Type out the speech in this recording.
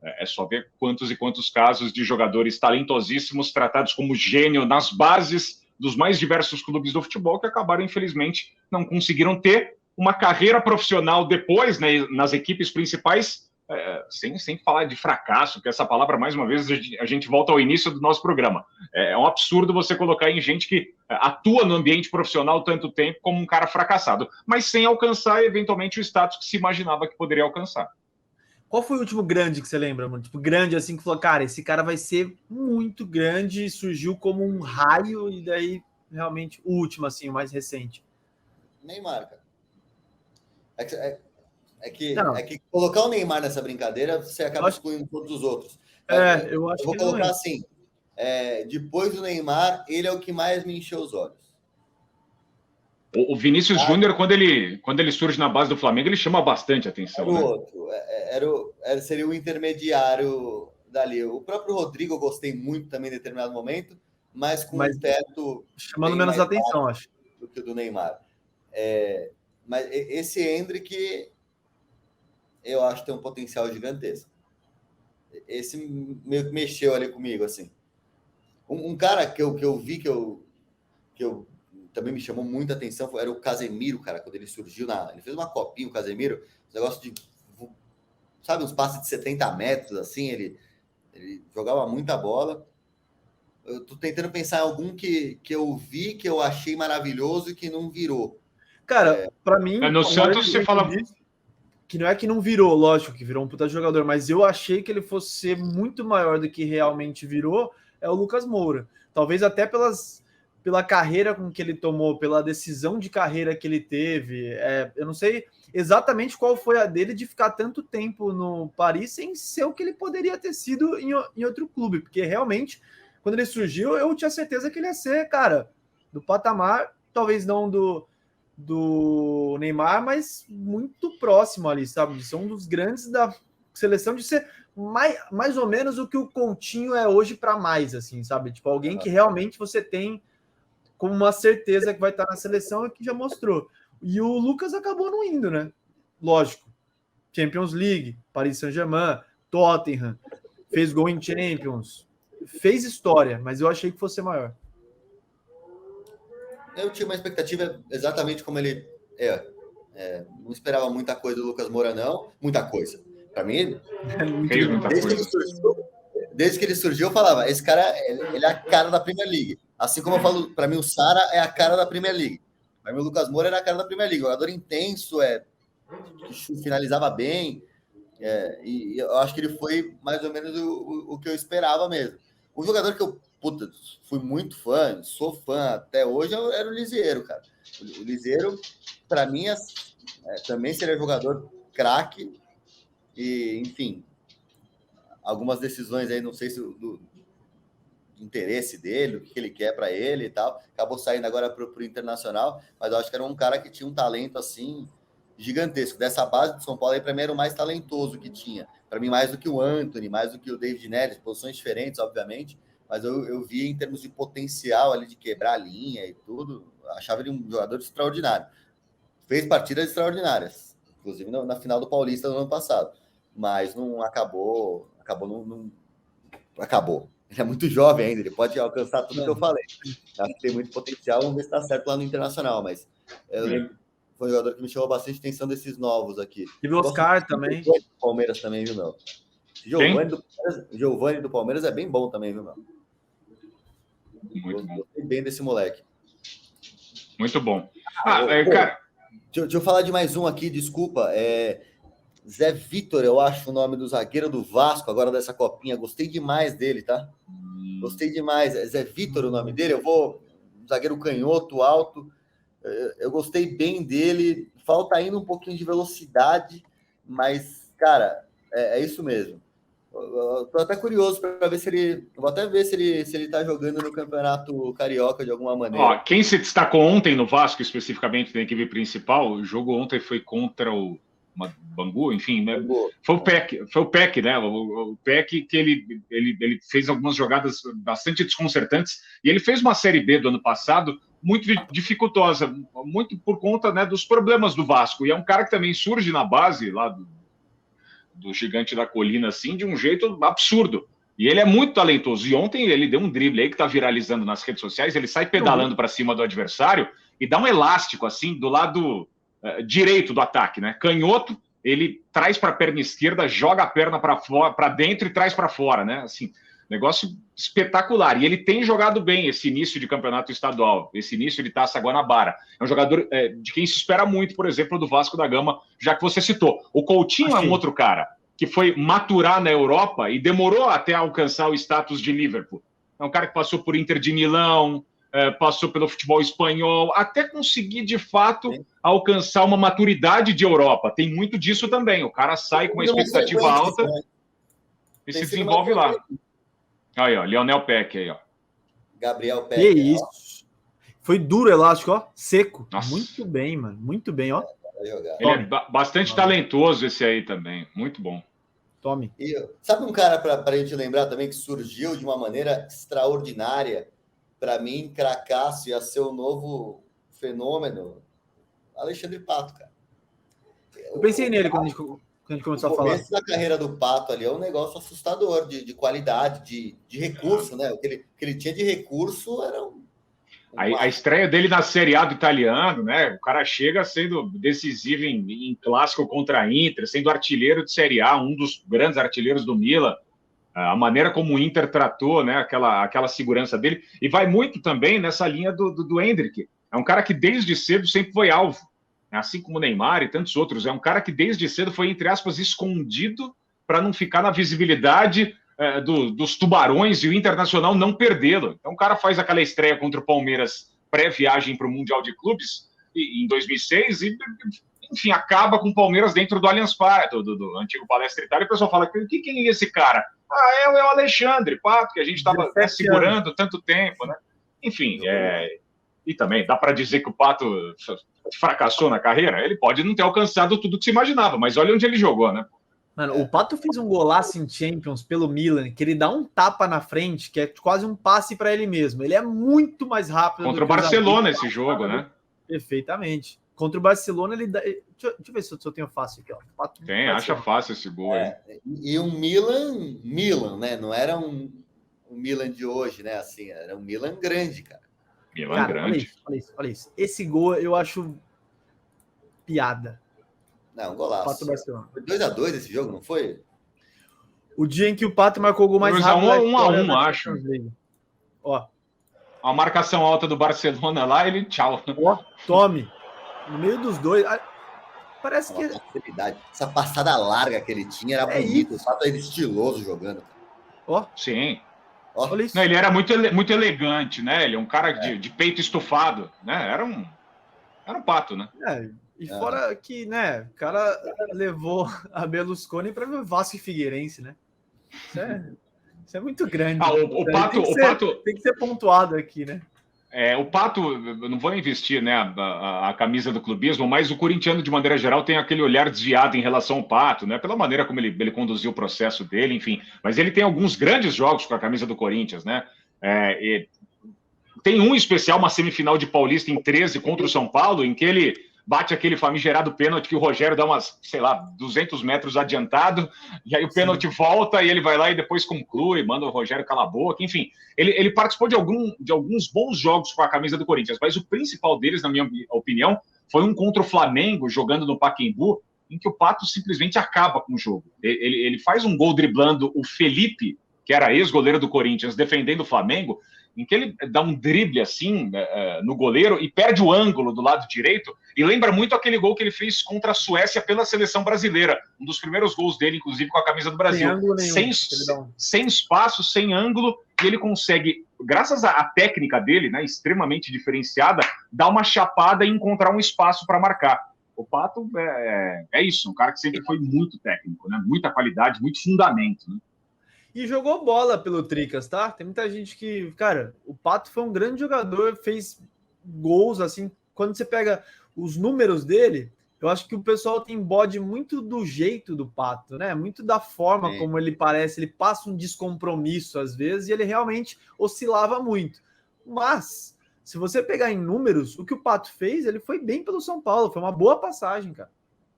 É só ver quantos e quantos casos de jogadores talentosíssimos tratados como gênio nas bases dos mais diversos clubes do futebol que acabaram, infelizmente, não conseguiram ter uma carreira profissional depois, né, nas equipes principais, sem falar de fracasso, porque essa palavra, mais uma vez, a gente volta ao início do nosso programa. É um absurdo você colocar em gente que atua no ambiente profissional tanto tempo como um cara fracassado, mas sem alcançar, eventualmente, o status que se imaginava que poderia alcançar. Qual foi o último grande que você lembra, mano? Tipo, grande assim, que falou, cara, esse cara vai ser muito grande, surgiu como um raio, e daí, realmente, o último, assim, o mais recente. Neymar, cara. É que colocar o Neymar nessa brincadeira, você acaba excluindo todos os outros. Eu acho que vou colocar assim, depois do Neymar, ele é o que mais me encheu os olhos. O Vinícius Júnior, quando ele surge na base do Flamengo, ele chama bastante atenção. Era o outro. Seria o intermediário dali. O próprio Rodrigo eu gostei muito também em determinado momento, mas com o teto... Chamando menos atenção, acho. Do que o do Neymar. Mas esse Endrick, eu acho que tem um potencial gigantesco. Esse meio que mexeu ali comigo, assim. Um cara que eu vi, que eu também me chamou muita atenção, era o Casemiro, cara, quando ele surgiu ele fez uma copinha, o Casemiro, um negócio de, sabe, uns passes de 70 metros, assim, ele jogava muita bola. Eu tô tentando pensar em algum que eu vi, que eu achei maravilhoso e que não virou. Cara, pra mim... No Santos você fala... Que não é que não virou, lógico que virou um puta jogador, mas eu achei que ele fosse ser muito maior do que realmente virou, é o Lucas Moura. Talvez até pela carreira com que ele tomou, pela decisão de carreira que ele teve. Eu não sei exatamente qual foi a dele de ficar tanto tempo no Paris sem ser o que ele poderia ter sido em outro clube, porque realmente, quando ele surgiu, eu tinha certeza que ele ia ser, cara, do patamar, talvez não do Neymar, mas muito próximo ali, sabe? São um dos grandes da seleção, de ser mais ou menos o que o Coutinho é hoje para mais, assim, sabe? Tipo, alguém que realmente você tem como uma certeza que vai estar na seleção e que já mostrou. E o Lucas acabou não indo, né? Lógico. Champions League, Paris Saint-Germain, Tottenham, fez gol em Champions, fez história, mas eu achei que fosse maior. Eu tinha uma expectativa exatamente como ele não esperava muita coisa do Lucas Moura, não. Muita coisa. Para mim, desde que ele surgiu, eu falava, esse cara, ele é a cara da Premier League. Assim como eu falo, para mim o Sara é a cara da Premier League. Para mim o Lucas Moura era a cara da Premier League. Jogador intenso, que finalizava bem. E eu acho que ele foi mais ou menos o que eu esperava mesmo. Um jogador que eu fui muito fã, sou fã até hoje, era o Lisieiro, cara. O Lisieiro, para mim, também seria jogador craque. E, enfim, algumas decisões aí, não sei se do interesse dele, o que ele quer para ele e tal. Acabou saindo agora para o Internacional, mas eu acho que era um cara que tinha um talento, assim, gigantesco. Dessa base do São Paulo aí, para mim, era o mais talentoso que tinha. Para mim, mais do que o Antony, mais do que o David Neres, posições diferentes, obviamente, mas eu vi em termos de potencial ali de quebrar a linha e tudo, achava ele um jogador extraordinário. Fez partidas extraordinárias, inclusive na final do Paulista do ano passado, mas não acabou. Ele é muito jovem ainda, ele pode alcançar tudo que eu falei. Acho que tem muito potencial, vamos ver se está certo lá no Internacional, mas foi um jogador que me chamou bastante atenção desses novos aqui. E o Oscar também. Do Palmeiras também, viu, meu? Giovani do Palmeiras é bem bom também, viu, meu? Gostei bem desse moleque. Muito bom. Cara... Deixa eu falar de mais um aqui, desculpa. Zé Vitor, eu acho o nome do zagueiro do Vasco, agora dessa copinha. Gostei demais dele, tá? Gostei demais. Zé Vitor o nome dele. Zagueiro canhoto, alto. Eu gostei bem dele. Falta ainda um pouquinho de velocidade, mas, cara, é isso mesmo. Eu tô até curioso para ver se ele... Vou até ver se ele tá jogando no Campeonato Carioca de alguma maneira. Quem se destacou ontem no Vasco, especificamente na equipe principal, o jogo ontem foi contra o Bangu, enfim, né? Foi o Peck, né? O Peck, que ele fez algumas jogadas bastante desconcertantes, e ele fez uma Série B do ano passado muito dificultosa, muito por conta, né, dos problemas do Vasco, e é um cara que também surge na base lá do gigante da colina, assim, de um jeito absurdo. E ele é muito talentoso. E ontem ele deu um drible aí que tá viralizando nas redes sociais, ele sai pedalando para cima do adversário e dá um elástico, assim, do lado direito do ataque, né? Canhoto, ele traz para a perna esquerda, joga a perna para fora, para dentro e traz para fora, né? Assim, negócio espetacular. E ele tem jogado bem esse início de campeonato estadual, esse início de Taça Guanabara. É um jogador de quem se espera muito, por exemplo, do Vasco da Gama, já que você citou. O Coutinho é um outro cara que foi maturar na Europa e demorou até alcançar o status de Liverpool. É um cara que passou por Inter de Milão, passou pelo futebol espanhol, até conseguir, de fato, alcançar uma maturidade de Europa. Tem muito disso também. O cara sai com uma expectativa alta e se desenvolve lá. Aí, ó, Lionel Peck aí, ó. Gabriel Peck. Que isso. Foi duro o elástico, ó. Seco. Nossa. Muito bem, mano. Muito bem, ó. Ele é bastante talentoso, esse aí também. Muito bom. Tome. E, sabe um cara para a gente lembrar também que surgiu de uma maneira extraordinária? Para mim, cracaço ia ser o novo fenômeno. Alexandre Pato, cara. Eu pensei nele quando a gente começou a falar. O começo da carreira do Pato ali é um negócio assustador de qualidade, de recurso, né? O que ele tinha de recurso era a estreia dele na Série A do italiano, né? O cara chega sendo decisivo em clássico contra a Inter, sendo artilheiro de Série A, um dos grandes artilheiros do Milan. A maneira como o Inter tratou, né? Aquela segurança dele. E vai muito também nessa linha do Endrick. É um cara que desde cedo sempre foi alvo. Assim como o Neymar e tantos outros. É um cara que desde cedo foi, entre aspas, escondido para não ficar na visibilidade dos tubarões e o Internacional não perdê-lo. Então o cara faz aquela estreia contra o Palmeiras pré-viagem para o Mundial de Clubes em 2006 e, enfim, acaba com o Palmeiras dentro do Allianz Parque, do antigo Palestra Itália, e o pessoal fala, quem é esse cara? É o Alexandre Pato, que a gente estava segurando tanto tempo, né? Enfim, e também dá para dizer que o Pato fracassou na carreira? Ele pode não ter alcançado tudo que se imaginava, mas olha onde ele jogou, né? Mano, o Pato fez um golaço em Champions pelo Milan, que ele dá um tapa na frente, que é quase um passe para ele mesmo. Ele é muito mais rápido. Contra o Barcelona esse jogo, né? Perfeitamente. Contra o Barcelona, ele dá... Deixa eu ver se eu tenho fácil aqui, ó. Pato, tem, acha fácil esse gol aí. E um Milan, né? Não era um Milan de hoje, né? Assim, era um Milan grande, cara. Milan grande. Olha isso. Esse gol eu acho piada. Não, golaço. Pato Barcelona. Foi 2-2 esse jogo, não foi? O dia em que o Pato marcou o gol mais rápido. 1-1, acho. Ó. A marcação alta do Barcelona lá, ele tchau. Ó, tome. No meio dos dois. Parece que. Essa passada larga que ele tinha era bonito. O Pato era estiloso jogando. Ó. Sim. Olha isso. Não, ele era muito elegante, né? Ele é um cara de peito estufado, né? Era um Pato, né? E fora que, né, o cara levou a Berlusconi para o Vasco e Figueirense, né? Isso é muito grande. O Pato tem que ser pontuado aqui, né? O Pato, eu não vou nem vestir, né, a camisa do clubismo, mas o corintiano, de maneira geral, tem aquele olhar desviado em relação ao Pato, né? Pela maneira como ele conduziu o processo dele, enfim. Mas ele tem alguns grandes jogos com a camisa do Corinthians, né? Tem um especial, uma semifinal de Paulista em 13 contra o São Paulo, em que ele bate aquele famigerado pênalti que o Rogério dá umas, 200 metros adiantado, e aí o pênalti volta e ele vai lá e depois conclui, manda o Rogério calar a boca, enfim. Ele participou de alguns bons jogos com a camisa do Corinthians, mas o principal deles, na minha opinião, foi um contra o Flamengo, jogando no Pacaembu, em que o Pato simplesmente acaba com o jogo. Ele faz um gol driblando o Felipe, que era ex-goleiro do Corinthians, defendendo o Flamengo, em que ele dá um drible assim no goleiro e perde o ângulo do lado direito, e lembra muito aquele gol que ele fez contra a Suécia pela seleção brasileira, um dos primeiros gols dele, inclusive com a camisa do Brasil, sem espaço, sem ângulo, e ele consegue, graças à técnica dele, né, extremamente diferenciada, dar uma chapada e encontrar um espaço para marcar. O Pato é isso, um cara que sempre foi muito técnico, né, muita qualidade, muito fundamento, né? E jogou bola pelo Tricas, tá? Tem muita gente que... Cara, o Pato foi um grande jogador, fez gols, assim... Quando você pega os números dele, eu acho que o pessoal tem bode muito do jeito do Pato, né? Muito da forma como ele parece. Ele passa um descompromisso, às vezes, e ele realmente oscilava muito. Mas, se você pegar em números, o que o Pato fez, ele foi bem pelo São Paulo. Foi uma boa passagem, cara.